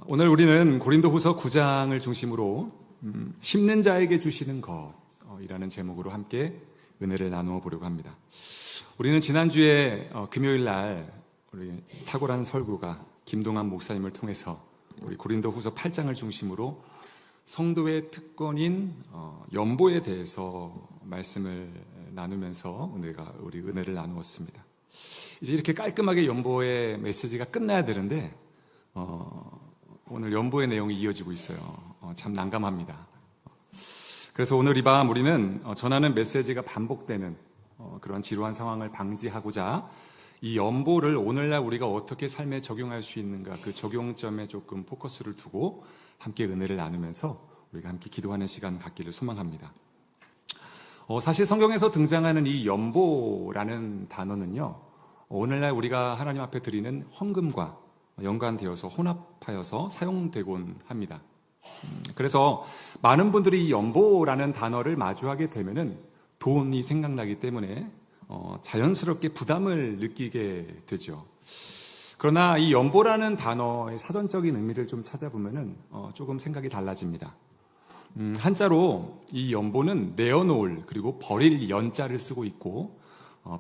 오늘 우리는 고린도후서 9장을 중심으로 심는 자에게 주시는 것이라는 제목으로 함께 은혜를 나누어 보려고 합니다. 우리는 지난주에 금요일 날 우리 탁월한 설교가 김동환 목사님을 통해서 우리 고린도후서 8장을 중심으로 성도의 특권인 연보에 대해서 말씀을 나누면서 우리 은혜를 나누었습니다. 이제 이렇게 깔끔하게 연보의 메시지가 끝나야 되는데 오늘 연보의 내용이 이어지고 있어요. 참 난감합니다. 그래서 오늘 이 밤 우리는 전하는 메시지가 반복되는 그런 지루한 상황을 방지하고자 이 연보를 오늘날 우리가 어떻게 삶에 적용할 수 있는가, 그 적용점에 조금 포커스를 두고 함께 은혜를 나누면서 우리가 함께 기도하는 시간 갖기를 소망합니다. 사실 성경에서 등장하는 이 연보라는 단어는요, 오늘날 우리가 하나님 앞에 드리는 헌금과 연관되어서 혼합하여서 사용되곤 합니다. 그래서 많은 분들이 이 연보라는 단어를 마주하게 되면은 돈이 생각나기 때문에 자연스럽게 부담을 느끼게 되죠. 그러나 이 연보라는 단어의 사전적인 의미를 좀 찾아보면은 조금 생각이 달라집니다. 한자로 이 연보는 내어놓을 그리고 버릴 연자를 쓰고 있고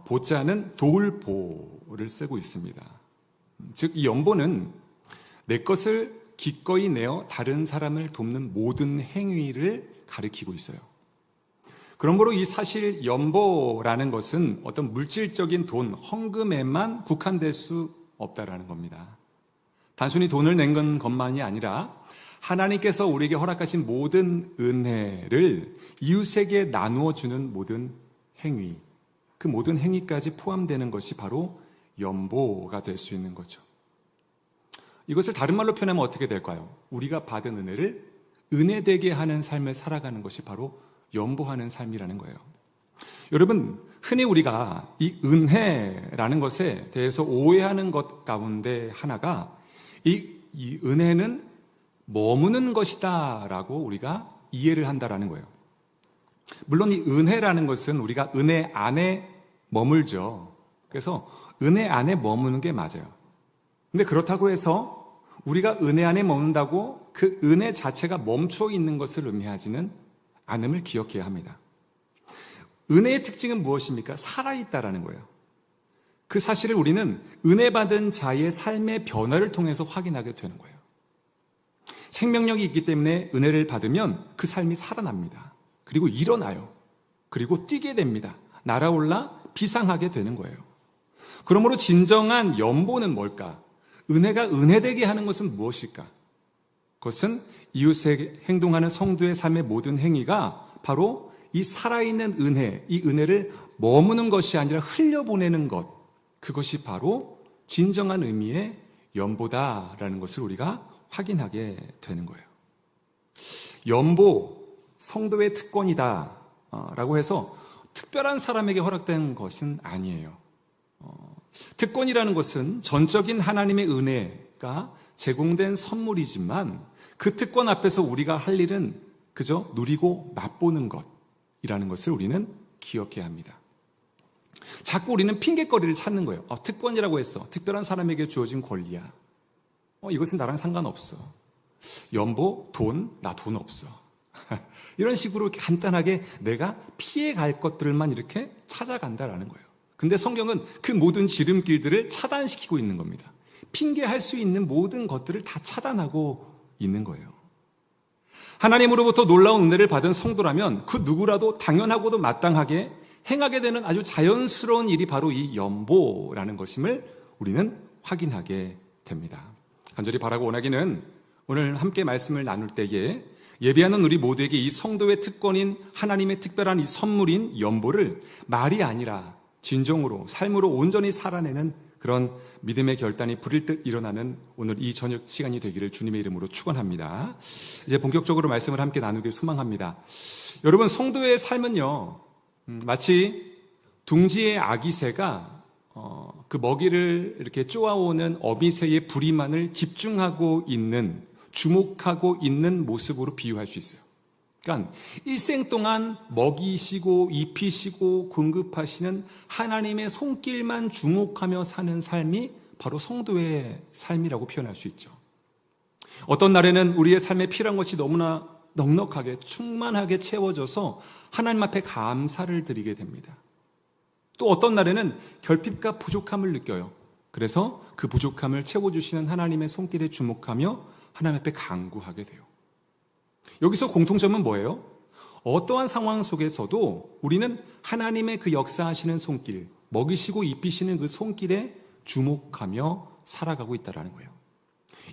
보자는 도울 보를 쓰고 있습니다. 즉 이 연보는 내 것을 기꺼이 내어 다른 사람을 돕는 모든 행위를 가리키고 있어요. 그러므로 이 사실 연보라는 것은 어떤 물질적인 돈, 헌금에만 국한될 수 없다라는 겁니다. 단순히 돈을 낸 것만이 아니라 하나님께서 우리에게 허락하신 모든 은혜를 이웃에게 나누어 주는 모든 행위, 그 모든 행위까지 포함되는 것이 바로 연보가 될 수 있는 거죠. 이것을 다른 말로 표현하면 어떻게 될까요? 우리가 받은 은혜를 은혜되게 하는 삶을 살아가는 것이 바로 연보하는 삶이라는 거예요. 여러분, 흔히 우리가 이 은혜라는 것에 대해서 오해하는 것 가운데 하나가 이 은혜는 머무는 것이다 라고 우리가 이해를 한다라는 거예요. 물론 이 은혜라는 것은 우리가 은혜 안에 머물죠. 그래서 은혜 안에 머무는 게 맞아요. 근데 그렇다고 해서 우리가 은혜 안에 머문다고 그 은혜 자체가 멈춰 있는 것을 의미하지는 않음을 기억해야 합니다. 은혜의 특징은 무엇입니까? 살아있다라는 거예요. 그 사실을 우리는 은혜 받은 자의 삶의 변화를 통해서 확인하게 되는 거예요. 생명력이 있기 때문에 은혜를 받으면 그 삶이 살아납니다. 그리고 일어나요. 그리고 뛰게 됩니다. 날아올라 비상하게 되는 거예요. 그러므로 진정한 연보는 뭘까? 은혜가 은혜되게 하는 것은 무엇일까? 그것은 이웃에 행동하는 성도의 삶의 모든 행위가 바로 이 살아있는 은혜, 이 은혜를 머무는 것이 아니라 흘려보내는 것, 그것이 바로 진정한 의미의 연보다라는 것을 우리가 확인하게 되는 거예요. 연보, 성도의 특권이다 라고 해서 특별한 사람에게 허락된 것은 아니에요. 특권이라는 것은 전적인 하나님의 은혜가 제공된 선물이지만 그 특권 앞에서 우리가 할 일은 그저 누리고 맛보는 것이라는 것을 우리는 기억해야 합니다. 자꾸 우리는 핑계거리를 찾는 거예요. 특권이라고 했어. 특별한 사람에게 주어진 권리야. 이것은 나랑 상관없어. 연보, 돈, 나 돈 없어. 이런 식으로 간단하게 내가 피해갈 것들만 이렇게 찾아간다라는 거예요. 근데 성경은 그 모든 지름길들을 차단시키고 있는 겁니다. 핑계할 수 있는 모든 것들을 다 차단하고 있는 거예요. 하나님으로부터 놀라운 은혜를 받은 성도라면 그 누구라도 당연하고도 마땅하게 행하게 되는 아주 자연스러운 일이 바로 이 연보라는 것임을 우리는 확인하게 됩니다. 간절히 바라고 원하기는 오늘 함께 말씀을 나눌 때에 예배하는 우리 모두에게 이 성도의 특권인 하나님의 특별한 이 선물인 연보를 말이 아니라 진정으로 삶으로 온전히 살아내는 그런 믿음의 결단이 불일 듯 일어나는 오늘 이 저녁 시간이 되기를 주님의 이름으로 축원합니다. 이제 본격적으로 말씀을 함께 나누길 소망합니다. 여러분, 성도의 삶은요, 마치 둥지의 아기새가 그 먹이를 이렇게 쪼아오는 어미새의 부리만을 집중하고 있는, 주목하고 있는 모습으로 비유할 수 있어요. 그러니까 일생 동안 먹이시고 입히시고 공급하시는 하나님의 손길만 주목하며 사는 삶이 바로 성도의 삶이라고 표현할 수 있죠. 어떤 날에는 우리의 삶에 필요한 것이 너무나 넉넉하게 충만하게 채워져서 하나님 앞에 감사를 드리게 됩니다. 또 어떤 날에는 결핍과 부족함을 느껴요. 그래서 그 부족함을 채워주시는 하나님의 손길에 주목하며 하나님 앞에 간구하게 돼요. 여기서 공통점은 뭐예요? 어떠한 상황 속에서도 우리는 하나님의 그 역사하시는 손길, 먹이시고 입히시는 그 손길에 주목하며 살아가고 있다는 거예요.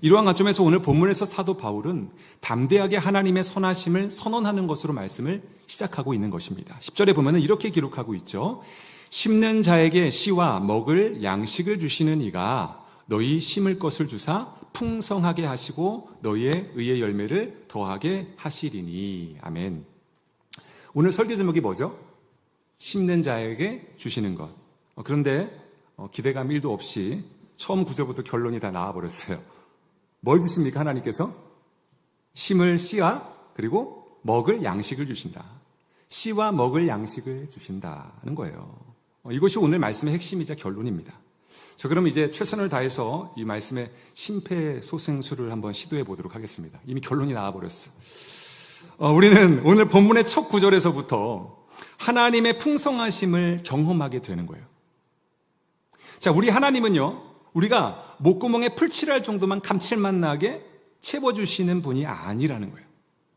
이러한 관점에서 오늘 본문에서 사도 바울은 담대하게 하나님의 선하심을 선언하는 것으로 말씀을 시작하고 있는 것입니다. 10절에 보면 이렇게 기록하고 있죠. 심는 자에게 씨와 먹을 양식을 주시는 이가 너희 심을 것을 주사 풍성하게 하시고 너희의 의의 열매를 더하게 하시리니. 아멘. 오늘 설교 제목이 뭐죠? 심는 자에게 주시는 것. 그런데 기대감 1도 없이 처음 구절부터 결론이 다 나와버렸어요. 뭘 주십니까? 하나님께서 심을 씨와 그리고 먹을 양식을 주신다. 씨와 먹을 양식을 주신다는 거예요. 이것이 오늘 말씀의 핵심이자 결론입니다. 자, 그럼 이제 최선을 다해서 이 말씀의 심폐소생술을 한번 시도해 보도록 하겠습니다. 이미 결론이 나와버렸어. 우리는 오늘 본문의 첫 구절에서부터 하나님의 풍성하심을 경험하게 되는 거예요. 자, 우리 하나님은요, 우리가 목구멍에 풀칠할 정도만 감칠맛 나게 채워주시는 분이 아니라는 거예요.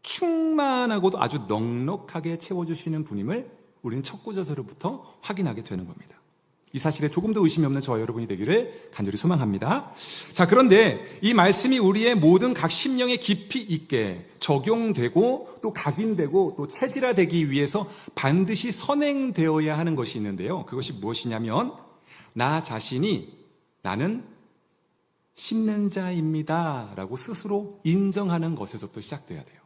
충만하고도 아주 넉넉하게 채워주시는 분임을 우리는 첫 구절에서부터 확인하게 되는 겁니다. 이 사실에 조금 더 의심이 없는 저와 여러분이 되기를 간절히 소망합니다. 자, 그런데 이 말씀이 우리의 모든 각 심령에 깊이 있게 적용되고 또 각인되고 또 체질화되기 위해서 반드시 선행되어야 하는 것이 있는데요. 그것이 무엇이냐면 나 자신이 나는 심는 자입니다 라고 스스로 인정하는 것에서부터 시작돼야 돼요.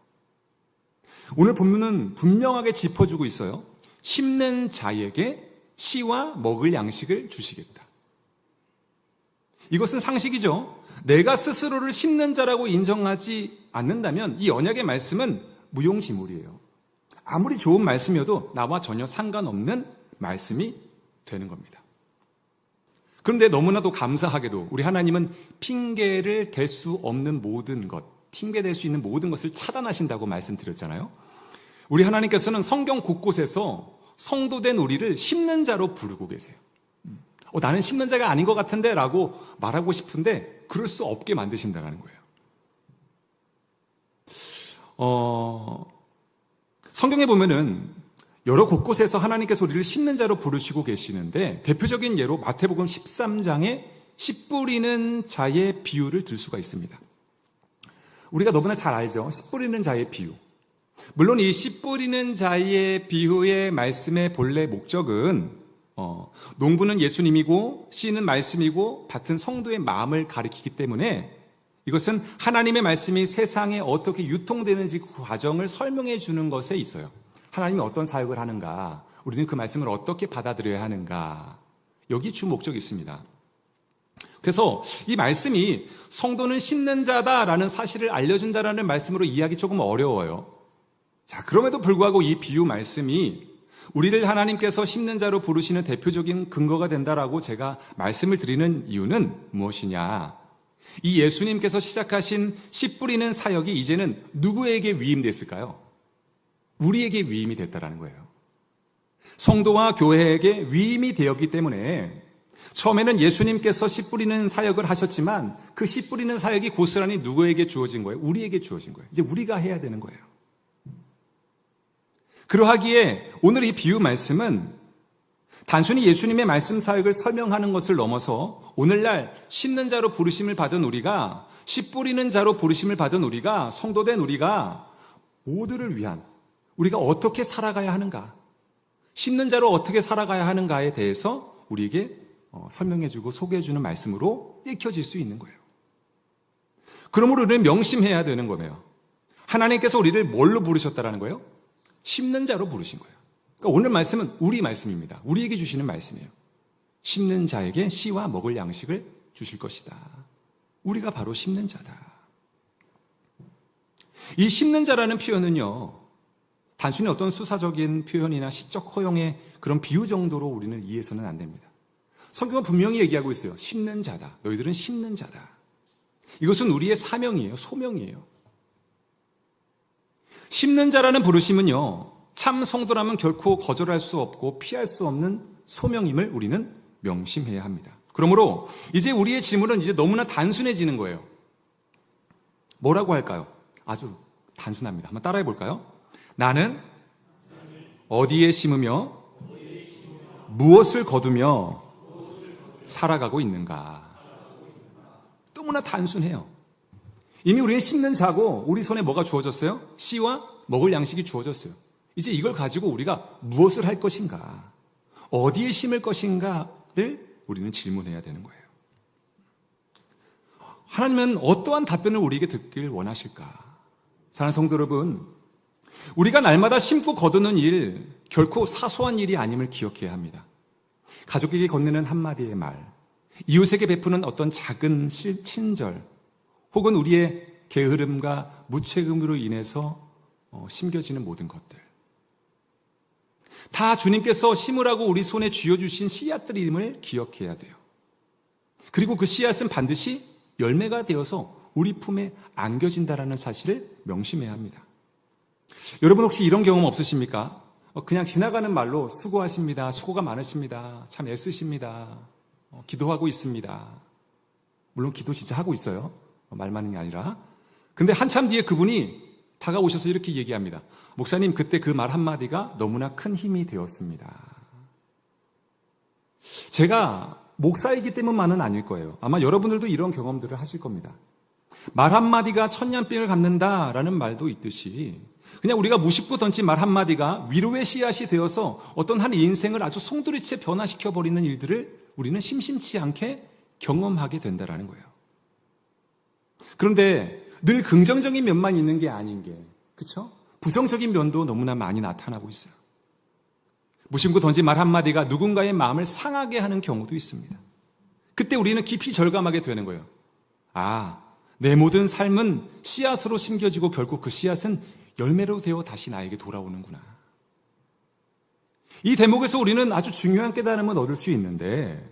오늘 본문은 분명하게 짚어주고 있어요. 심는 자에게 씨와 먹을 양식을 주시겠다. 이것은 상식이죠. 내가 스스로를 심는 자라고 인정하지 않는다면 이 언약의 말씀은 무용지물이에요. 아무리 좋은 말씀이어도 나와 전혀 상관없는 말씀이 되는 겁니다. 그런데 너무나도 감사하게도 우리 하나님은 핑계를 댈 수 없는 모든 것, 핑계댈 수 있는 모든 것을 차단하신다고 말씀드렸잖아요. 우리 하나님께서는 성경 곳곳에서 성도된 우리를 심는 자로 부르고 계세요. 나는 심는 자가 아닌 것 같은데 라고 말하고 싶은데 그럴 수 없게 만드신다는 거예요. 성경에 보면은 여러 곳곳에서 하나님께서 우리를 심는 자로 부르시고 계시는데 대표적인 예로 마태복음 13장에 씨 뿌리는 자의 비유를 들 수가 있습니다. 우리가 너무나 잘 알죠. 씨 뿌리는 자의 비유. 물론 이 씨 뿌리는 자의 비유의 말씀의 본래 목적은 농부는 예수님이고 씨는 말씀이고 밭은 성도의 마음을 가리키기 때문에 이것은 하나님의 말씀이 세상에 어떻게 유통되는지 그 과정을 설명해 주는 것에 있어요. 하나님이 어떤 사역을 하는가, 우리는 그 말씀을 어떻게 받아들여야 하는가, 여기 주 목적이 있습니다. 그래서 이 말씀이 성도는 심는 자다라는 사실을 알려준다라는 말씀으로 이해하기 조금 어려워요. 자, 그럼에도 불구하고 이 비유 말씀이 우리를 하나님께서 심는 자로 부르시는 대표적인 근거가 된다라고 제가 말씀을 드리는 이유는 무엇이냐? 이 예수님께서 시작하신 씨 뿌리는 사역이 이제는 누구에게 위임됐을까요? 우리에게 위임이 됐다라는 거예요. 성도와 교회에게 위임이 되었기 때문에 처음에는 예수님께서 씨 뿌리는 사역을 하셨지만 그 씨 뿌리는 사역이 고스란히 누구에게 주어진 거예요? 우리에게 주어진 거예요. 이제 우리가 해야 되는 거예요. 그러하기에 오늘 이 비유 말씀은 단순히 예수님의 말씀 사역을 설명하는 것을 넘어서 오늘날 심는 자로 부르심을 받은 우리가, 씨 뿌리는 자로 부르심을 받은 우리가, 성도된 우리가 모두를 위한, 우리가 어떻게 살아가야 하는가, 심는 자로 어떻게 살아가야 하는가에 대해서 우리에게 설명해주고 소개해주는 말씀으로 읽혀질 수 있는 거예요. 그러므로 우리는 명심해야 되는 거예요. 하나님께서 우리를 뭘로 부르셨다라는 거예요? 심는 자로 부르신 거예요. 그러니까 오늘 말씀은 우리 말씀입니다. 우리에게 주시는 말씀이에요. 심는 자에게 씨와 먹을 양식을 주실 것이다. 우리가 바로 심는 자다. 이 심는 자라는 표현은요, 단순히 어떤 수사적인 표현이나 시적 허용의 그런 비유 정도로 우리는 이해해서는 안 됩니다. 성경은 분명히 얘기하고 있어요. 심는 자다. 너희들은 심는 자다. 이것은 우리의 사명이에요. 소명이에요. 심는 자라는 부르심은요, 참 성도라면 결코 거절할 수 없고 피할 수 없는 소명임을 우리는 명심해야 합니다. 그러므로 이제 우리의 질문은 이제 너무나 단순해지는 거예요. 뭐라고 할까요? 아주 단순합니다. 한번 따라해 볼까요? 나는 어디에 심으며 무엇을 거두며 살아가고 있는가? 너무나 단순해요. 이미 우리는 심는 자고 우리 손에 뭐가 주어졌어요? 씨와 먹을 양식이 주어졌어요. 이제 이걸 가지고 우리가 무엇을 할 것인가? 어디에 심을 것인가를 우리는 질문해야 되는 거예요. 하나님은 어떠한 답변을 우리에게 듣길 원하실까? 사랑하는 성도 여러분, 우리가 날마다 심고 거두는 일, 결코 사소한 일이 아님을 기억해야 합니다. 가족에게 건네는 한마디의 말, 이웃에게 베푸는 어떤 작은 친절, 혹은 우리의 게으름과 무책임으로 인해서 심겨지는 모든 것들. 다 주님께서 심으라고 우리 손에 쥐어주신 씨앗들임을 기억해야 돼요. 그리고 그 씨앗은 반드시 열매가 되어서 우리 품에 안겨진다라는 사실을 명심해야 합니다. 여러분 혹시 이런 경험 없으십니까? 그냥 지나가는 말로 수고하십니다. 수고가 많으십니다. 참 애쓰십니다. 기도하고 있습니다. 물론 기도 진짜 하고 있어요. 말만은 게 아니라. 근데 한참 뒤에 그분이 다가오셔서 이렇게 얘기합니다. 목사님, 그때 그 말 한마디가 너무나 큰 힘이 되었습니다. 제가 목사이기 때문만은 아닐 거예요. 아마 여러분들도 이런 경험들을 하실 겁니다. 말 한마디가 천년병을 갚는다라는 말도 있듯이 그냥 우리가 무심코 던진 말 한마디가 위로의 씨앗이 되어서 어떤 한 인생을 아주 송두리째 변화시켜버리는 일들을 우리는 심심치 않게 경험하게 된다라는 거예요. 그런데 늘 긍정적인 면만 있는 게 아닌 게, 그렇죠? 부정적인 면도 너무나 많이 나타나고 있어요. 무심코 던진 말 한마디가 누군가의 마음을 상하게 하는 경우도 있습니다. 그때 우리는 깊이 절감하게 되는 거예요. 아, 내 모든 삶은 씨앗으로 심겨지고 결국 그 씨앗은 열매로 되어 다시 나에게 돌아오는구나. 이 대목에서 우리는 아주 중요한 깨달음을 얻을 수 있는데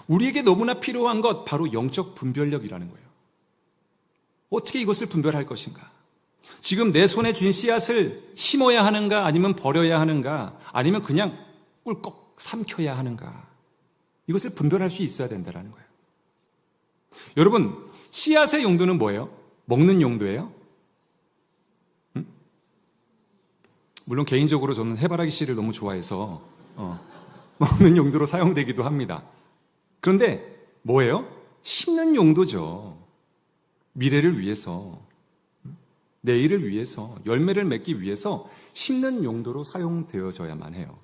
우리에게 너무나 필요한 것 바로 영적 분별력이라는 거예요. 어떻게 이것을 분별할 것인가? 지금 내 손에 쥔 씨앗을 심어야 하는가? 아니면 버려야 하는가? 아니면 그냥 꿀꺽 삼켜야 하는가? 이것을 분별할 수 있어야 된다는 거예요. 여러분, 씨앗의 용도는 뭐예요? 먹는 용도예요? 물론 개인적으로 저는 해바라기 씨를 너무 좋아해서 먹는 용도로 사용되기도 합니다. 그런데 뭐예요? 심는 용도죠. 미래를 위해서, 내일을 위해서, 열매를 맺기 위해서 심는 용도로 사용되어져야만 해요.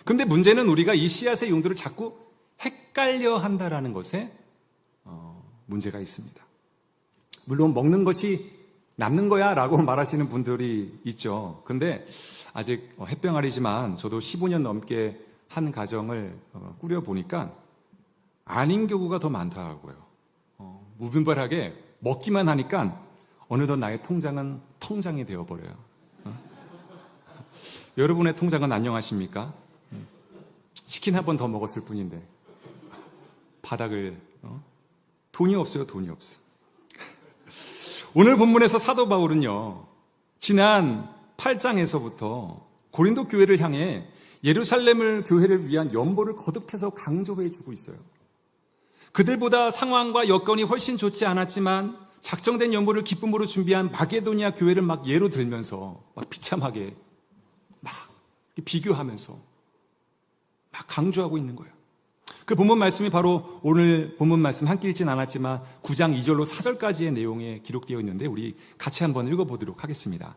그런데 문제는 우리가 이 씨앗의 용도를 자꾸 헷갈려 한다라는 것에 문제가 있습니다. 물론 먹는 것이 남는 거야 라고 말하시는 분들이 있죠. 그런데 아직 햇병아리지만 저도 15년 넘게 한 가정을 꾸려보니까 아닌 경우가 더 많더라고요. 무분별하게 먹기만 하니까 어느덧 나의 통장은 통장이 되어버려요. 여러분의 통장은 안녕하십니까? 치킨 한 번 더 먹었을 뿐인데 바닥을 돈이 없어요. 돈이 없어. 오늘 본문에서 사도 바울은요, 지난 8장에서부터 고린도 교회를 향해 예루살렘 교회를 위한 연보를 거듭해서 강조해 주고 있어요. 그들보다 상황과 여건이 훨씬 좋지 않았지만 작정된 연보를 기쁨으로 준비한 마게도니아 교회를 막 예로 들면서 막 비참하게 막 비교하면서 막 강조하고 있는 거예요. 그 본문 말씀이 바로 오늘 본문 말씀 함께 읽진 않았지만 9장 2절로 4절까지의 내용에 기록되어 있는데 우리 같이 한번 읽어보도록 하겠습니다.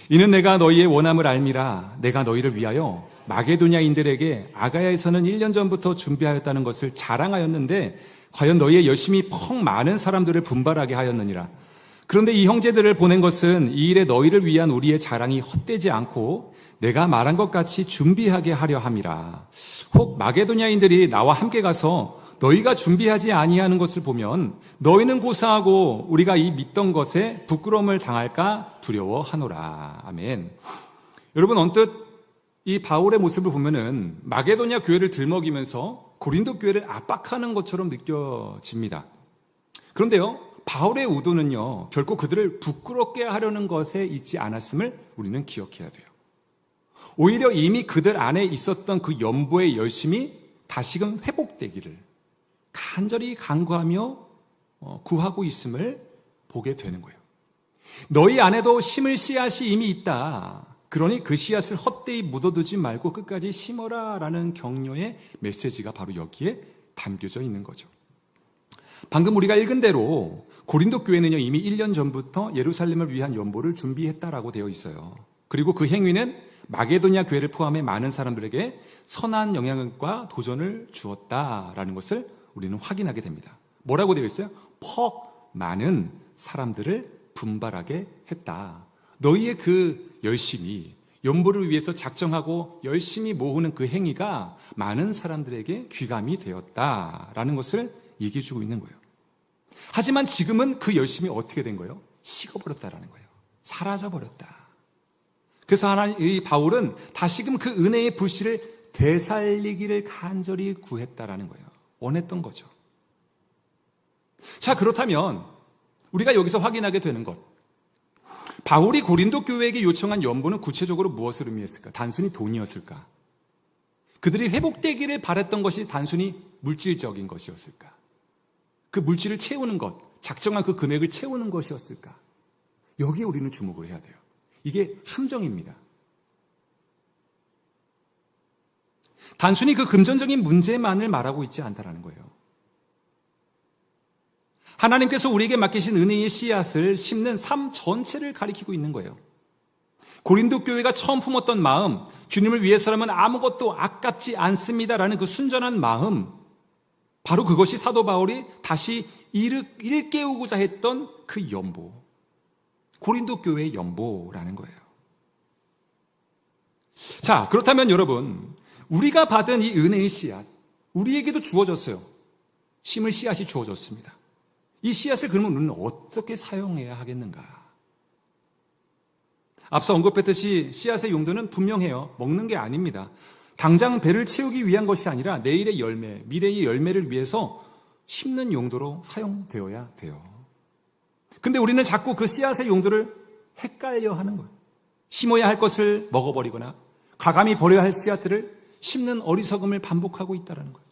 이는 내가 너희의 원함을 알미라. 내가 너희를 위하여 마게도냐인들에게 아가야에서는 1년 전부터 준비하였다는 것을 자랑하였는데 과연 너희의 열심히 퍽 많은 사람들을 분발하게 하였느니라. 그런데 이 형제들을 보낸 것은 이 일에 너희를 위한 우리의 자랑이 헛되지 않고 내가 말한 것 같이 준비하게 하려 함이라. 혹 마게도냐인들이 나와 함께 가서 너희가 준비하지 아니하는 것을 보면 너희는 고사하고 우리가 이 믿던 것에 부끄러움을 당할까 두려워하노라. 아멘. 여러분, 언뜻 이 바울의 모습을 보면은 마게도냐 교회를 들먹이면서 고린도 교회를 압박하는 것처럼 느껴집니다. 그런데요, 바울의 의도는요, 결코 그들을 부끄럽게 하려는 것에 있지 않았음을 우리는 기억해야 돼요. 오히려 이미 그들 안에 있었던 그 연보의 열심이 다시금 회복되기를 간절히 간구하며 구하고 있음을 보게 되는 거예요. 너희 안에도 심을 씨앗이 이미 있다. 그러니 그 씨앗을 헛되이 묻어두지 말고 끝까지 심어라 라는 격려의 메시지가 바로 여기에 담겨져 있는 거죠. 방금 우리가 읽은 대로 고린도 교회는요, 이미 1년 전부터 예루살렘을 위한 연보를 준비했다라고 되어 있어요. 그리고 그 행위는 마게도냐 교회를 포함해 많은 사람들에게 선한 영향력과 도전을 주었다라는 것을 우리는 확인하게 됩니다. 뭐라고 되어 있어요? 퍽 많은 사람들을 분발하게 했다. 너희의 그 열심이, 연보를 위해서 작정하고 열심히 모으는 그 행위가 많은 사람들에게 귀감이 되었다라는 것을 얘기해 주고 있는 거예요. 하지만 지금은 그 열심이 어떻게 된 거예요? 식어버렸다라는 거예요. 사라져버렸다. 그래서 이 바울은 다시금 그 은혜의 불씨를 되살리기를 간절히 구했다라는 거예요. 원했던 거죠. 자, 그렇다면 우리가 여기서 확인하게 되는 것, 바울이 고린도 교회에게 요청한 연보는 구체적으로 무엇을 의미했을까? 단순히 돈이었을까? 그들이 회복되기를 바랬던 것이 단순히 물질적인 것이었을까? 그 물질을 채우는 것, 작정한 그 금액을 채우는 것이었을까? 여기에 우리는 주목을 해야 돼요. 이게 함정입니다. 단순히 그 금전적인 문제만을 말하고 있지 않다라는 거예요. 하나님께서 우리에게 맡기신 은혜의 씨앗을 심는 삶 전체를 가리키고 있는 거예요. 고린도 교회가 처음 품었던 마음, 주님을 위해서라면 아무것도 아깝지 않습니다라는 그 순전한 마음, 바로 그것이 사도 바울이 다시 일깨우고자 했던 그 연보, 고린도 교회의 연보라는 거예요. 자, 그렇다면 여러분, 우리가 받은 이 은혜의 씨앗, 우리에게도 주어졌어요. 심을 씨앗이 주어졌습니다. 이 씨앗을 그러면 우리는 어떻게 사용해야 하겠는가? 앞서 언급했듯이 씨앗의 용도는 분명해요. 먹는 게 아닙니다. 당장 배를 채우기 위한 것이 아니라 내일의 열매, 미래의 열매를 위해서 심는 용도로 사용되어야 돼요. 근데 우리는 자꾸 그 씨앗의 용도를 헷갈려 하는 거예요. 심어야 할 것을 먹어버리거나 과감히 버려야 할 씨앗들을 심는 어리석음을 반복하고 있다는 거예요.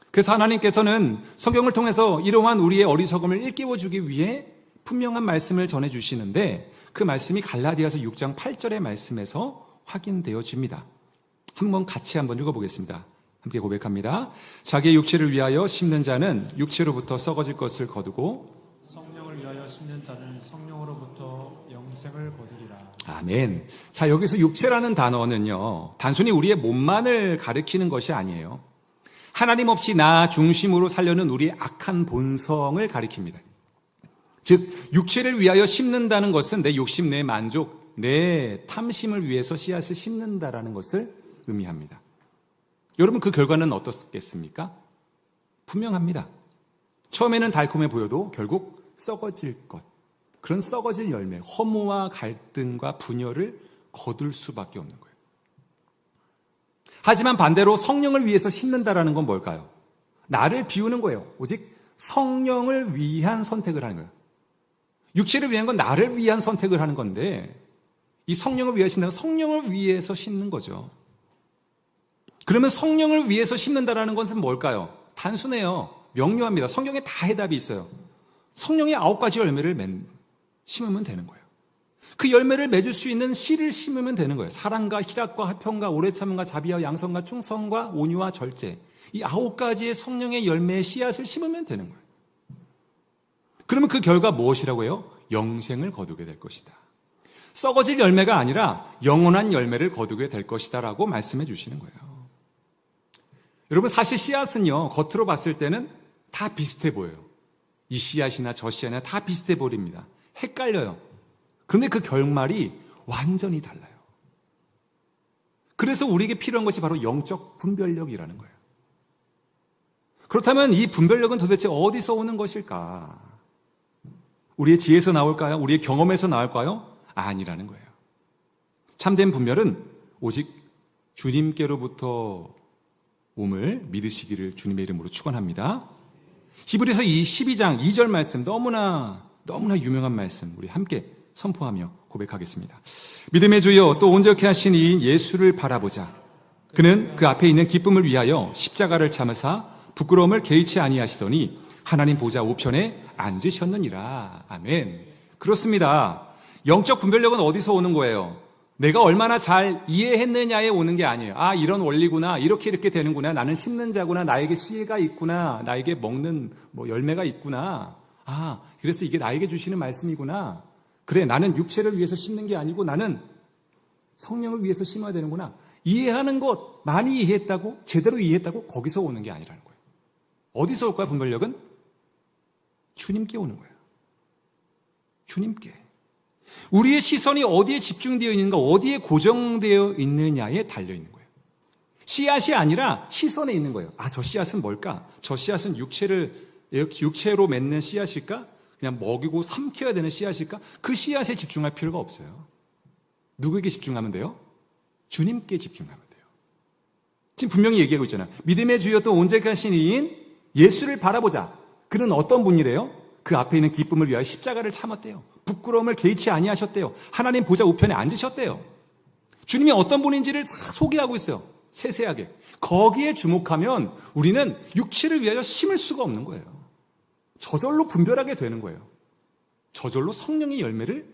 그래서 하나님께서는 성경을 통해서 이러한 우리의 어리석음을 일깨워주기 위해 분명한 말씀을 전해주시는데 그 말씀이 갈라디아서 6장 8절의 말씀에서 확인되어집니다. 같이 한번 읽어보겠습니다. 함께 고백합니다. 자기의 육체를 위하여 심는 자는 육체로부터 썩어질 것을 거두고 성령을 위하여 심는 자는 성령으로부터 영생을 거두리라. 아멘. 자, 여기서 육체라는 단어는요, 단순히 우리의 몸만을 가리키는 것이 아니에요. 하나님 없이 나 중심으로 살려는 우리의 악한 본성을 가리킵니다. 즉, 육체를 위하여 심는다는 것은 내 욕심, 내 만족, 내 탐심을 위해서 씨앗을 심는다라는 것을 의미합니다. 여러분, 그 결과는 어떻겠습니까? 분명합니다. 처음에는 달콤해 보여도 결국 썩어질 것, 그런 썩어질 열매, 허무와 갈등과 분열을 거둘 수밖에 없는 거예요. 하지만 반대로 성령을 위해서 심는다라는 건 뭘까요? 나를 비우는 거예요. 오직 성령을 위한 선택을 하는 거예요. 육체를 위한 건 나를 위한 선택을 하는 건데 이 성령을 위해 심는 건 성령을 위해서 심는 거죠. 그러면 성령을 위해서 심는다라는 것은 뭘까요? 단순해요. 명료합니다. 성경에 다 해답이 있어요. 성령의 9가지 열매를 심으면 되는 거예요. 그 열매를 맺을 수 있는 씨를 심으면 되는 거예요. 사랑과 희락과 화평과 오래 참음과 자비와 양선과 충성과 온유와 절제, 이 9가지의 성령의 열매의 씨앗을 심으면 되는 거예요. 그러면 그 결과 무엇이라고 해요? 영생을 거두게 될 것이다. 썩어질 열매가 아니라 영원한 열매를 거두게 될 것이다 라고 말씀해 주시는 거예요. 여러분, 사실 씨앗은요, 겉으로 봤을 때는 다 비슷해 보여요. 이 씨앗이나 저 씨앗이나 다 비슷해 보입니다. 헷갈려요. 그런데 그 결말이 완전히 달라요. 그래서 우리에게 필요한 것이 바로 영적 분별력이라는 거예요. 그렇다면 이 분별력은 도대체 어디서 오는 것일까? 우리의 지혜에서 나올까요? 우리의 경험에서 나올까요? 아니라는 거예요. 참된 분별은 오직 주님께로부터 옴을 믿으시기를 주님의 이름으로 축원합니다. 히브리서 12장 2절 말씀 너무나 유명한 말씀 우리 함께 선포하며 고백하겠습니다. 믿음의 주여 또 온전케 하신 이인 예수를 바라보자. 그는 그 앞에 있는 기쁨을 위하여 십자가를 참으사 부끄러움을 개의치 아니하시더니 하나님 보좌 우편에 앉으셨느니라. 아멘. 그렇습니다. 영적 분별력은 어디서 오는 거예요? 내가 얼마나 잘 이해했느냐에 오는 게 아니에요. 아, 이런 원리구나. 이렇게 되는구나. 나는 심는 자구나. 나에게 씨가 있구나. 나에게 먹는 열매가 있구나. 아, 그래서 이게 나에게 주시는 말씀이구나. 그래, 나는 육체를 위해서 심는 게 아니고 나는 성령을 위해서 심어야 되는구나. 이해하는 것, 많이 이해했다고, 제대로 이해했다고 거기서 오는 게 아니라는 거예요. 어디서 올까요, 분별력은? 주님께 오는 거예요. 주님께. 우리의 시선이 어디에 집중되어 있는가, 어디에 고정되어 있느냐에 달려있는 거예요. 씨앗이 아니라 시선에 있는 거예요. 아, 저 씨앗은 뭘까? 저 씨앗은 육체로 맺는 씨앗일까? 그냥 먹이고 삼켜야 되는 씨앗일까? 그 씨앗에 집중할 필요가 없어요. 누구에게 집중하면 돼요? 주님께 집중하면 돼요. 지금 분명히 얘기하고 있잖아요. 믿음의 주여 또 온전케 하신 이인 예수를 바라보자. 그는 어떤 분이래요? 그 앞에 있는 기쁨을 위하여 십자가를 참았대요. 부끄러움을 개의치 아니하셨대요. 하나님 보좌 우편에 앉으셨대요. 주님이 어떤 분인지를 소개하고 있어요. 세세하게. 거기에 주목하면 우리는 육체를 위하여 심을 수가 없는 거예요. 저절로 분별하게 되는 거예요. 저절로 성령의 열매를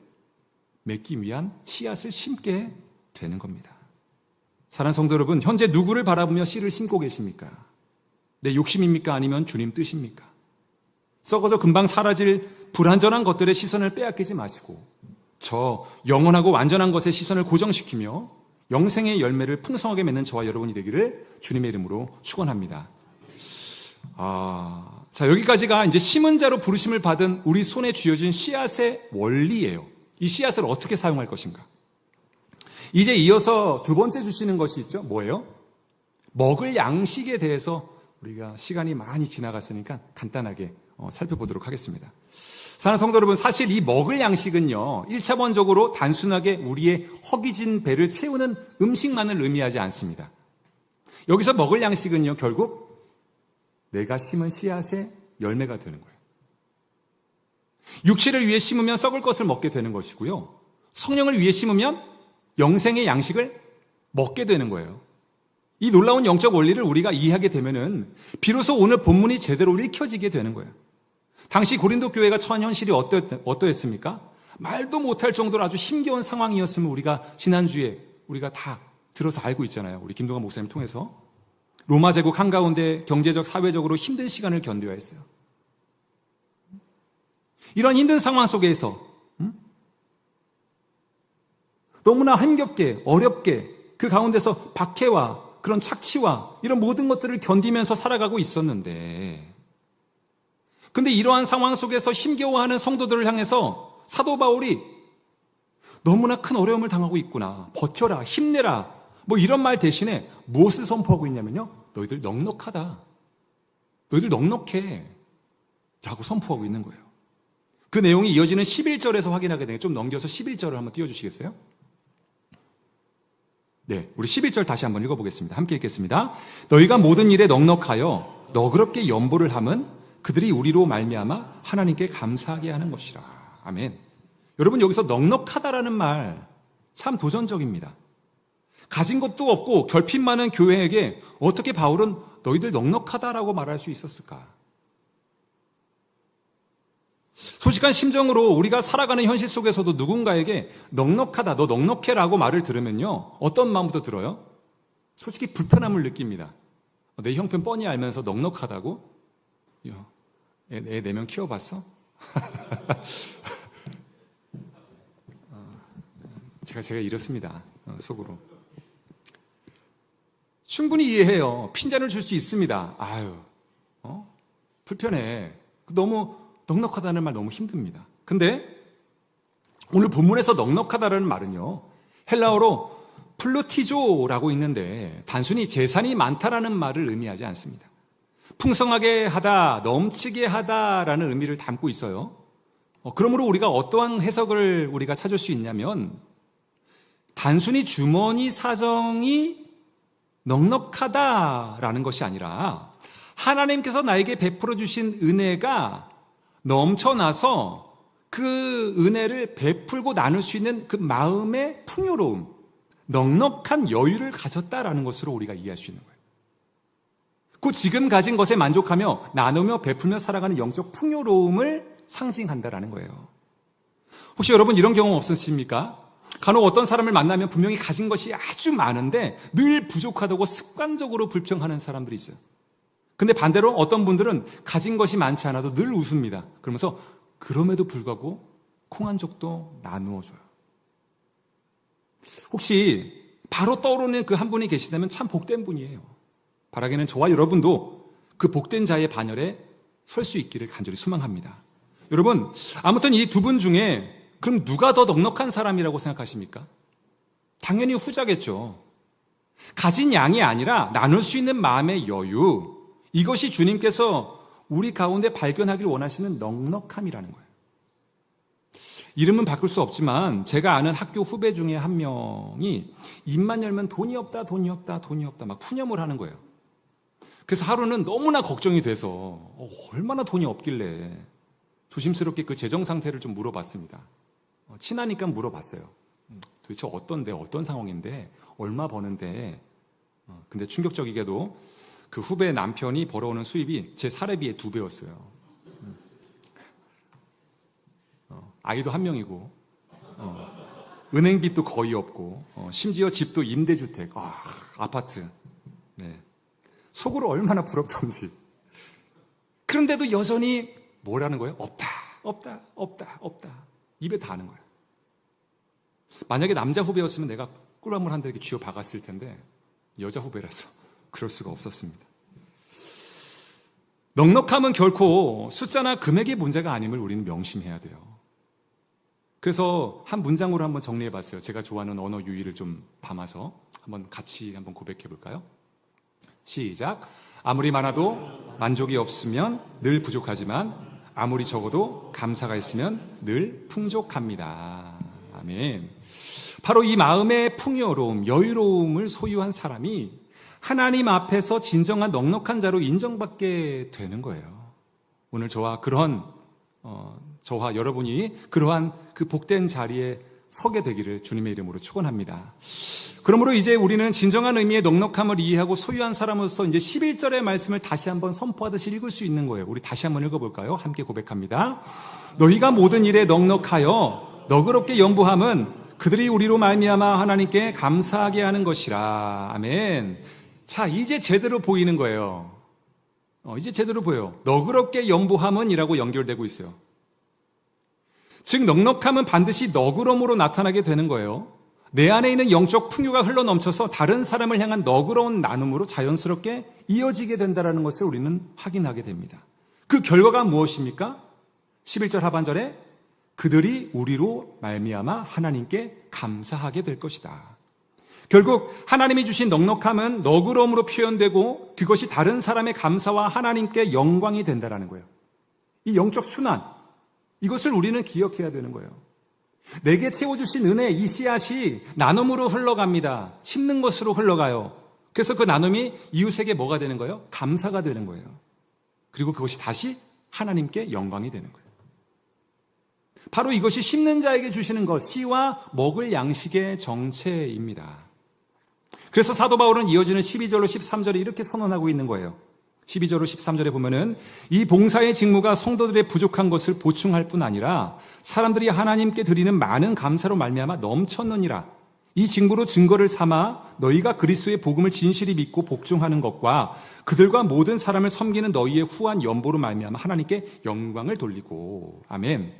맺기 위한 씨앗을 심게 되는 겁니다. 사랑하는 성도 여러분, 현재 누구를 바라보며 씨를 심고 계십니까? 내 욕심입니까? 아니면 주님 뜻입니까? 썩어져 금방 사라질 불완전한 것들의 시선을 빼앗기지 마시고 저 영원하고 완전한 것의 시선을 고정시키며 영생의 열매를 풍성하게 맺는 저와 여러분이 되기를 주님의 이름으로 축원합니다. 자, 여기까지가 이제 심은 자로 부르심을 받은 우리 손에 쥐어진 씨앗의 원리예요. 이 씨앗을 어떻게 사용할 것인가? 이제 이어서 두 번째 주시는 것이 있죠. 뭐예요? 먹을 양식에 대해서 우리가 시간이 많이 지나갔으니까 간단하게 살펴보도록 하겠습니다. 사랑하는 성도 여러분, 사실 이 먹을 양식은요, 1차원적으로 단순하게 우리의 허기진 배를 채우는 음식만을 의미하지 않습니다. 여기서 먹을 양식은요, 결국 내가 심은 씨앗의 열매가 되는 거예요. 육체를 위해 심으면 썩을 것을 먹게 되는 것이고요. 성령을 위해 심으면 영생의 양식을 먹게 되는 거예요. 이 놀라운 영적 원리를 우리가 이해하게 되면은 비로소 오늘 본문이 제대로 읽혀지게 되는 거예요. 당시 고린도 교회가 처한 현실이 어떠했습니까? 말도 못할 정도로 아주 힘겨운 상황이었음을 우리가 지난주에 우리가 다 들어서 알고 있잖아요. 우리 김동관 목사님 통해서. 로마 제국 한가운데 경제적, 사회적으로 힘든 시간을 견뎌야 했어요. 이런 힘든 상황 속에서 너무나 힘겹게, 어렵게 그 가운데서 박해와 그런 착취와 이런 모든 것들을 견디면서 살아가고 있었는데, 근데 이러한 상황 속에서 힘겨워하는 성도들을 향해서 사도 바울이 너무나 큰 어려움을 당하고 있구나, 버텨라, 힘내라, 이런 말 대신에 무엇을 선포하고 있냐면요, 너희들 넉넉하다, 너희들 넉넉해 라고 선포하고 있는 거예요. 그 내용이 이어지는 11절에서 확인하게 되니까 좀 넘겨서 11절을 한번 띄워주시겠어요? 네, 우리 11절 다시 한번 읽어보겠습니다. 함께 읽겠습니다. 너희가 모든 일에 넉넉하여 너그럽게 연보를 함은 그들이 우리로 말미암아 하나님께 감사하게 하는 것이라. 아멘. 여러분, 여기서 넉넉하다라는 말 참 도전적입니다. 가진 것도 없고 결핍 많은 교회에게 어떻게 바울은 너희들 넉넉하다라고 말할 수 있었을까? 솔직한 심정으로 우리가 살아가는 현실 속에서도 누군가에게 넉넉하다, 너 넉넉해라고 말을 들으면요, 어떤 마음부터 들어요? 솔직히 불편함을 느낍니다. 내 형편 뻔히 알면서 넉넉하다고? 애 4명 키워봤어? 제가 이렇습니다. 속으로. 충분히 이해해요. 핀잔을 줄 수 있습니다. 불편해. 너무 넉넉하다는 말 너무 힘듭니다. 근데 오늘 본문에서 넉넉하다는 말은요, 헬라어로 플루티조라고 있는데 단순히 재산이 많다라는 말을 의미하지 않습니다. 풍성하게 하다, 넘치게 하다라는 의미를 담고 있어요. 그러므로 우리가 어떠한 해석을 우리가 찾을 수 있냐면, 단순히 주머니 사정이 넉넉하다라는 것이 아니라 하나님께서 나에게 베풀어 주신 은혜가 넘쳐나서 그 은혜를 베풀고 나눌 수 있는 그 마음의 풍요로움, 넉넉한 여유를 가졌다라는 것으로 우리가 이해할 수 있는 거예요. 그 지금 가진 것에 만족하며 나누며 베풀며 살아가는 영적 풍요로움을 상징한다라는 거예요. 혹시 여러분 이런 경험 없으십니까? 간혹 어떤 사람을 만나면 분명히 가진 것이 아주 많은데 늘 부족하다고 습관적으로 불평하는 사람들이 있어요. 근데 반대로 어떤 분들은 가진 것이 많지 않아도 늘 웃습니다. 그러면서 그럼에도 불구하고 콩 한 족도 나누어줘요. 혹시 바로 떠오르는 그 한 분이 계시다면 참 복된 분이에요. 바라기는 저와 여러분도 그 복된 자의 반열에 설 수 있기를 간절히 소망합니다. 여러분, 아무튼 이 두 분 중에 그럼 누가 더 넉넉한 사람이라고 생각하십니까? 당연히 후자겠죠. 가진 양이 아니라 나눌 수 있는 마음의 여유, 이것이 주님께서 우리 가운데 발견하길 원하시는 넉넉함이라는 거예요. 이름은 바꿀 수 없지만 제가 아는 학교 후배 중에 한 명이 입만 열면 돈이 없다 막 푸념을 하는 거예요. 그래서 하루는 너무나 걱정이 돼서 얼마나 돈이 없길래 조심스럽게 그 재정 상태를 좀 물어봤습니다. 친하니까 물어봤어요. 도대체 어떤 상황인데 얼마 버는데. 근데 충격적이게도 그 후배 남편이 벌어오는 수입이 제 사례비의 2배였어요. 아이도 한 명이고 은행빚도 거의 없고 심지어 집도 임대주택, 아파트. 네. 속으로 얼마나 부럽던지. 그런데도 여전히 뭐라는 거예요? 없다. 입에 다 하는 거예요. 만약에 남자 후배였으면 내가 꿀밤을 한 대 이렇게 쥐어 박았을 텐데 여자 후배라서 그럴 수가 없었습니다. 넉넉함은 결코 숫자나 금액의 문제가 아님을 우리는 명심해야 돼요. 그래서 한 문장으로 한번 정리해 봤어요. 제가 좋아하는 언어 유희를 좀 담아서 같이 고백해 볼까요? 시작. 아무리 많아도 만족이 없으면 늘 부족하지만 아무리 적어도 감사가 있으면 늘 풍족합니다. 아멘. 바로 이 마음의 풍요로움, 여유로움을 소유한 사람이 하나님 앞에서 진정한 넉넉한 자로 인정받게 되는 거예요. 오늘 저와 여러분이 그러한 그 복된 자리에 서게 되기를 주님의 이름으로 축원합니다. 그러므로 이제 우리는 진정한 의미의 넉넉함을 이해하고 소유한 사람으로서 이제 11절의 말씀을 다시 한번 선포하듯이 읽을 수 있는 거예요. 우리 다시 한번 읽어볼까요? 함께 고백합니다. 너희가 모든 일에 넉넉하여 너그럽게 연보함은 그들이 우리로 말미암아 하나님께 감사하게 하는 것이라. 아멘. 자, 이제 제대로 보이는 거예요. 이제 제대로 보여요. 너그럽게 연보함은 이라고 연결되고 있어요. 즉 넉넉함은 반드시 너그러움으로 나타나게 되는 거예요. 내 안에 있는 영적 풍요가 흘러넘쳐서 다른 사람을 향한 너그러운 나눔으로 자연스럽게 이어지게 된다는 것을 우리는 확인하게 됩니다. 그 결과가 무엇입니까? 11절 하반절에 그들이 우리로 말미암아 하나님께 감사하게 될 것이다. 결국 하나님이 주신 넉넉함은 너그러움으로 표현되고 그것이 다른 사람의 감사와 하나님께 영광이 된다는 거예요. 이 영적 순환, 이것을 우리는 기억해야 되는 거예요. 내게 채워주신 은혜, 이 씨앗이 나눔으로 흘러갑니다. 심는 것으로 흘러가요. 그래서 그 나눔이 이웃에게 뭐가 되는 거예요? 감사가 되는 거예요. 그리고 그것이 다시 하나님께 영광이 되는 거예요. 바로 이것이 심는 자에게 주시는 것, 씨와 먹을 양식의 정체입니다. 그래서 사도 바울은 이어지는 12절로 13절에 이렇게 선언하고 있는 거예요. 12절로 13절에 보면은 이 봉사의 직무가 성도들의 부족한 것을 보충할 뿐 아니라 사람들이 하나님께 드리는 많은 감사로 말미암아 넘쳤느니라. 이 직무로 증거를 삼아 너희가 그리스도의 복음을 진실히 믿고 복종하는 것과 그들과 모든 사람을 섬기는 너희의 후한 연보로 말미암아 하나님께 영광을 돌리고. 아멘.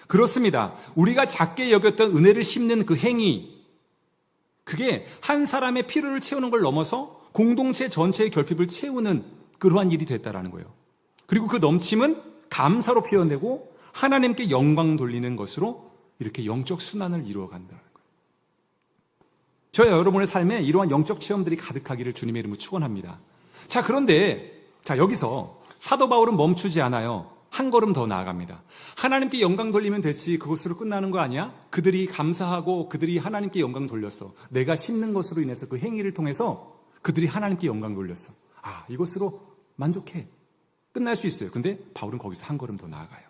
그렇습니다. 우리가 작게 여겼던 은혜를 심는 그 행위, 그게 한 사람의 필요를 채우는 걸 넘어서 공동체 전체의 결핍을 채우는 그러한 일이 됐다라는 거예요. 그리고 그 넘침은 감사로 표현되고 하나님께 영광 돌리는 것으로 이렇게 영적 순환을 이루어간다는 거예요. 저와 여러분의 삶에 이러한 영적 체험들이 가득하기를 주님의 이름으로 축원합니다. 자, 그런데 여기서 사도 바울은 멈추지 않아요. 한 걸음 더 나아갑니다. 하나님께 영광 돌리면 됐지 그것으로 끝나는 거 아니야? 그들이 감사하고 그들이 하나님께 영광 돌렸어. 내가 심는 것으로 인해서 그 행위를 통해서 그들이 하나님께 영광 돌렸어. 이것으로 만족해. 끝날 수 있어요. 근데 바울은 거기서 한 걸음 더 나아가요.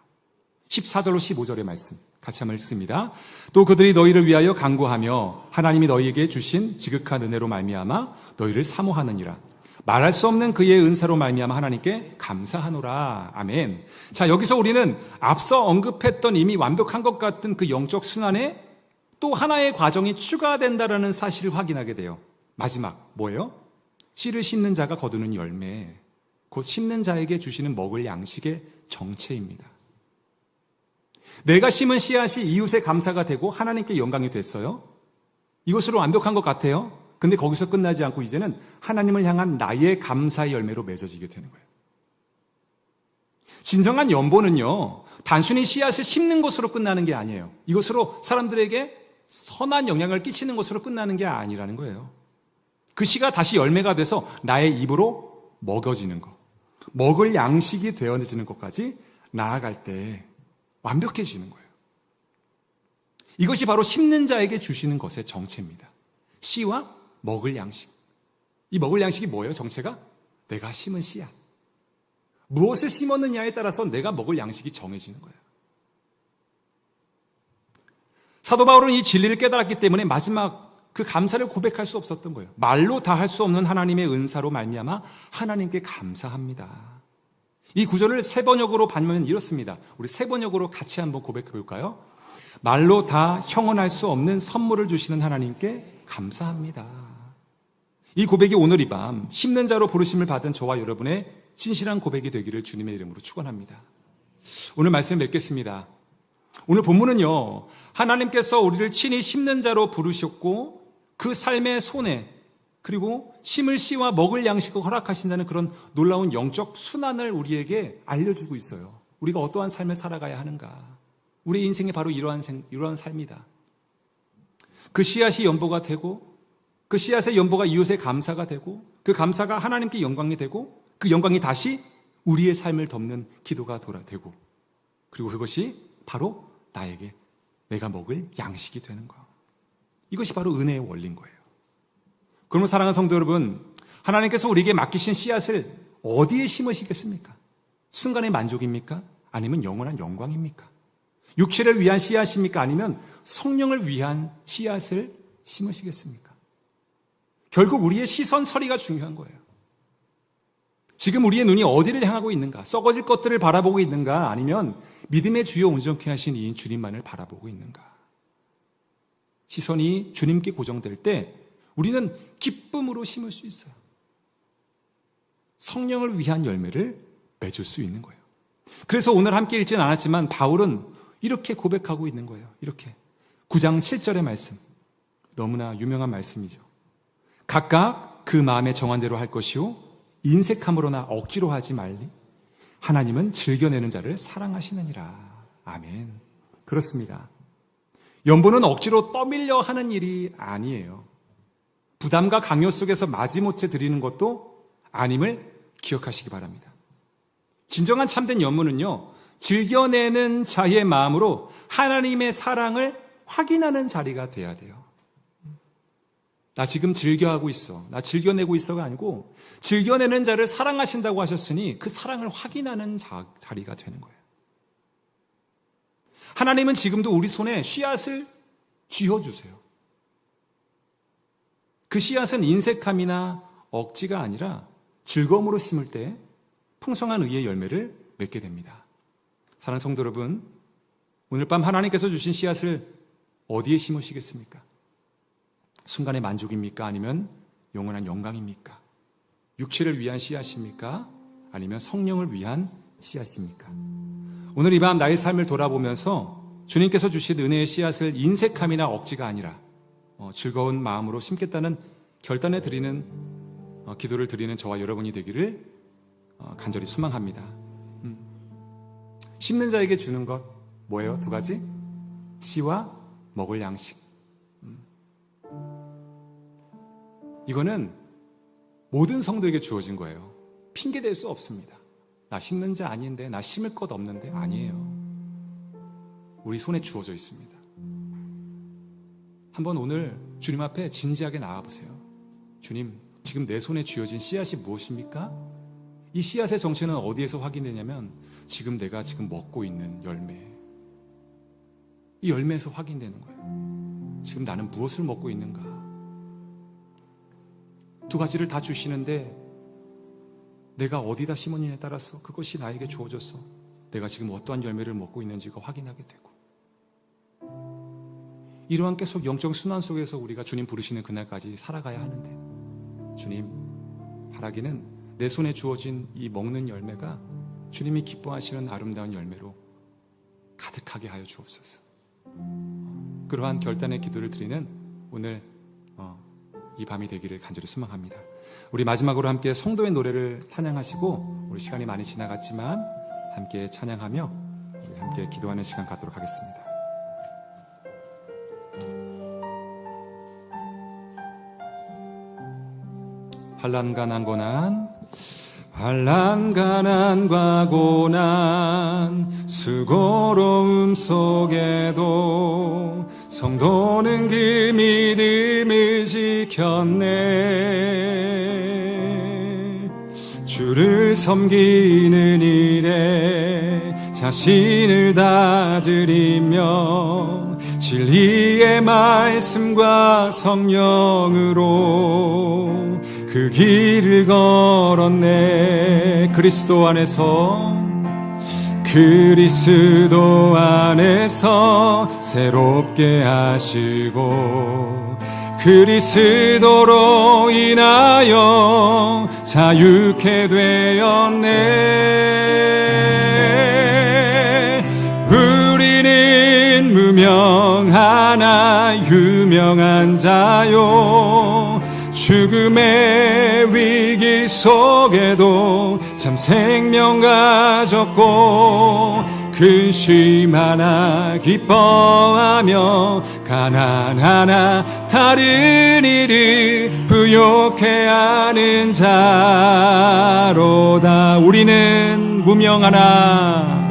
14절로 15절의 말씀 같이 한번 읽습니다. 또 그들이 너희를 위하여 간구하며 하나님이 너희에게 주신 지극한 은혜로 말미암아 너희를 사모하느니라. 말할 수 없는 그의 은사로 말미암아 하나님께 감사하노라. 아멘. 자, 여기서 우리는 앞서 언급했던 이미 완벽한 것 같은 그 영적 순환에 또 하나의 과정이 추가된다라는 사실을 확인하게 돼요. 마지막 뭐예요? 씨를 심는 자가 거두는 열매, 곧 심는 자에게 주시는 먹을 양식의 정체입니다. 내가 심은 씨앗이 이웃의 감사가 되고 하나님께 영광이 됐어요. 이것으로 완벽한 것 같아요. 근데 거기서 끝나지 않고 이제는 하나님을 향한 나의 감사의 열매로 맺어지게 되는 거예요. 진정한 연보는요, 단순히 씨앗을 심는 것으로 끝나는 게 아니에요. 이것으로 사람들에게 선한 영향을 끼치는 것으로 끝나는 게 아니라는 거예요. 그 씨가 다시 열매가 돼서 나의 입으로 먹여지는 것, 먹을 양식이 되어지는 것까지 나아갈 때 완벽해지는 거예요. 이것이 바로 심는 자에게 주시는 것의 정체입니다. 씨와 먹을 양식. 이 먹을 양식이 뭐예요? 정체가? 내가 심은 씨야. 무엇을 심었느냐에 따라서 내가 먹을 양식이 정해지는 거예요. 사도 바울은 이 진리를 깨달았기 때문에 마지막 그 감사를 고백할 수 없었던 거예요. 말로 다 할 수 없는 하나님의 은사로 말미암아 하나님께 감사합니다. 이 구절을 세 번역으로 반면 이렇습니다. 우리 세 번역으로 같이 한번 고백해 볼까요? 말로 다 형언할 수 없는 선물을 주시는 하나님께 감사합니다. 이 고백이 오늘 이 밤 심는 자로 부르심을 받은 저와 여러분의 진실한 고백이 되기를 주님의 이름으로 축원합니다. 오늘 말씀 맺겠습니다. 오늘 본문은요, 하나님께서 우리를 친히 심는 자로 부르셨고 그 삶의 손에 그리고 심을 씨와 먹을 양식을 허락하신다는 그런 놀라운 영적 순환을 우리에게 알려주고 있어요. 우리가 어떠한 삶을 살아가야 하는가. 우리 인생이 바로 이러한 삶이다. 그 씨앗이 연보가 되고 그 씨앗의 연보가 이웃의 감사가 되고 그 감사가 하나님께 영광이 되고 그 영광이 다시 우리의 삶을 덮는 기도가 되고 그리고 그것이 바로 나에게 내가 먹을 양식이 되는 거. 이것이 바로 은혜의 원리인 거예요. 그러면 사랑하는 성도 여러분, 하나님께서 우리에게 맡기신 씨앗을 어디에 심으시겠습니까? 순간의 만족입니까? 아니면 영원한 영광입니까? 육체를 위한 씨앗입니까? 아니면 성령을 위한 씨앗을 심으시겠습니까? 결국 우리의 시선 처리가 중요한 거예요. 지금 우리의 눈이 어디를 향하고 있는가? 썩어질 것들을 바라보고 있는가? 아니면 믿음의 주요 온전케 하신 이인 주님만을 바라보고 있는가? 시선이 주님께 고정될 때 우리는 기쁨으로 심을 수 있어요. 성령을 위한 열매를 맺을 수 있는 거예요. 그래서 오늘 함께 읽지는 않았지만 바울은 이렇게 고백하고 있는 거예요. 이렇게 9장 7절의 말씀, 너무나 유명한 말씀이죠. 각각 그 마음에 정한 대로 할 것이요 인색함으로나 억지로 하지 말리. 하나님은 즐겨내는 자를 사랑하시느니라. 아멘. 그렇습니다. 연보는 억지로 떠밀려 하는 일이 아니에요. 부담과 강요 속에서 마지못해 드리는 것도 아님을 기억하시기 바랍니다. 진정한 참된 연문은요, 즐겨내는 자의 마음으로 하나님의 사랑을 확인하는 자리가 돼야 돼요. 나 지금 즐겨하고 있어. 나 즐겨내고 있어가 아니고 즐겨내는 자를 사랑하신다고 하셨으니 그 사랑을 확인하는 자리가 되는 거예요. 하나님은 지금도 우리 손에 씨앗을 쥐어주세요. 그 씨앗은 인색함이나 억지가 아니라 즐거움으로 심을 때 풍성한 의의 열매를 맺게 됩니다. 사랑하는 성도 여러분, 오늘 밤 하나님께서 주신 씨앗을 어디에 심으시겠습니까? 순간의 만족입니까? 아니면 영원한 영광입니까? 육체를 위한 씨앗입니까? 아니면 성령을 위한 씨앗입니까? 오늘 이 밤 나의 삶을 돌아보면서 주님께서 주신 은혜의 씨앗을 인색함이나 억지가 아니라 즐거운 마음으로 심겠다는 결단에 드리는 기도를 드리는 저와 여러분이 되기를 간절히 소망합니다. 심는 자에게 주는 것 뭐예요? 두 가지? 씨와 먹을 양식. 이거는 모든 성도에게 주어진 거예요. 핑계 댈 수 없습니다. 나 심는 자 아닌데, 나 심을 것 없는데. 아니에요. 우리 손에 주어져 있습니다. 한번 오늘 주님 앞에 진지하게 나와보세요. 주님, 지금 내 손에 쥐어진 씨앗이 무엇입니까? 이 씨앗의 정체는 어디에서 확인되냐면 지금 내가 먹고 있는 열매, 이 열매에서 확인되는 거예요. 지금 나는 무엇을 먹고 있는가? 두 가지를 다 주시는데 내가 어디다 심었느냐에 따라서 그것이 나에게 주어져서 내가 지금 어떠한 열매를 먹고 있는지가 확인하게 되고, 이러한 계속 영적 순환 속에서 우리가 주님 부르시는 그날까지 살아가야 하는데, 주님 바라기는 내 손에 주어진 이 먹는 열매가 주님이 기뻐하시는 아름다운 열매로 가득하게 하여 주옵소서. 그러한 결단의 기도를 드리는 오늘 이 밤이 되기를 간절히 소망합니다. 우리 마지막으로 함께 성도의 노래를 찬양하시고, 우리 시간이 많이 지나갔지만 함께 찬양하며 우리 함께 기도하는 시간 갖도록 하겠습니다. 환난과 고난, 환난과 고난, 수고로움 속에도 성도는 그 믿음을 지켰네. 주를 섬기는 일에 자신을 다 드리며 진리의 말씀과 성령으로 그 길을 걸었네. 그리스도 안에서 새롭게 하시고 그리스도로 인하여 자유케 되었네. 우리는 무명하나 유명한 자요, 죽음의 위기 속에도 참 생명 가졌고 근심 하나 기뻐하며 가난 하나 다른 일을 부욕해 하는 자로다. 우리는 무명하나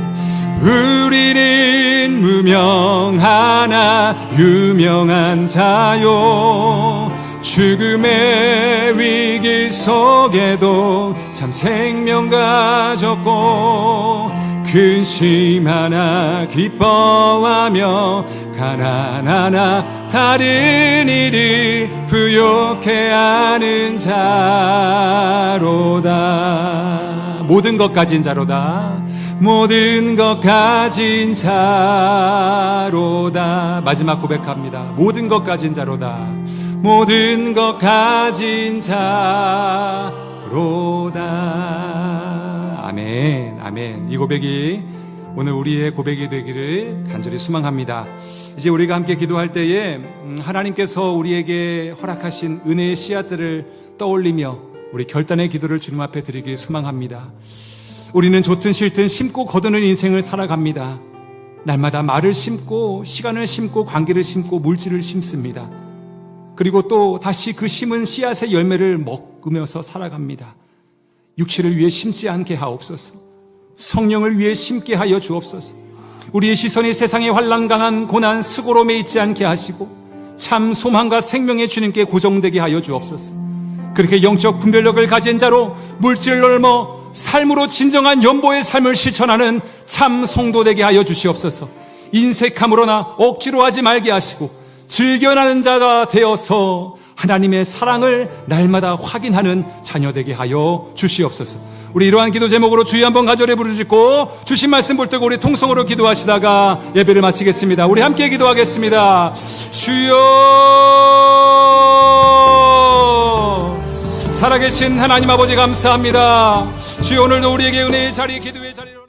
유명한 자요, 죽음의 위기 속에도 참 생명 가졌고 근심 하나 기뻐하며 가난 하나 다른 일을 부욕해 하는 자로다. 모든 것 가진 자로다. 모든 것 가진 자로다. 마지막 고백합니다. 모든 것 가진 자로다. 모든 것 가진 자로다. 아멘, 아멘. 이 고백이 오늘 우리의 고백이 되기를 간절히 소망합니다. 이제 우리가 함께 기도할 때에 하나님께서 우리에게 허락하신 은혜의 씨앗들을 떠올리며 우리 결단의 기도를 주님 앞에 드리길 소망합니다. 우리는 좋든 싫든 심고 거두는 인생을 살아갑니다. 날마다 말을 심고 시간을 심고 관계를 심고 물질을 심습니다. 그리고 또 다시 그 심은 씨앗의 열매를 먹으면서 살아갑니다. 육체를 위해 심지 않게 하옵소서. 성령을 위해 심게 하여 주옵소서. 우리의 시선이 세상의 환난 강한 고난 수고로움에 있지 않게 하시고 참 소망과 생명의 주님께 고정되게 하여 주옵소서. 그렇게 영적 분별력을 가진 자로 물질을 넘어 삶으로 진정한 연보의 삶을 실천하는 참 성도 되게 하여 주시옵소서. 인색함으로나 억지로 하지 말게 하시고 즐겨나는 자가 되어서 하나님의 사랑을 날마다 확인하는 자녀 되게 하여 주시옵소서. 우리 이러한 기도 제목으로 주여 한번 간절히 부르짖고 주신 말씀 붙들고 우리 통성으로 기도하시다가 예배를 마치겠습니다. 우리 함께 기도하겠습니다. 주여, 살아계신 하나님 아버지 감사합니다. 주여, 오늘도 우리에게 은혜의 자리, 기도의 자리를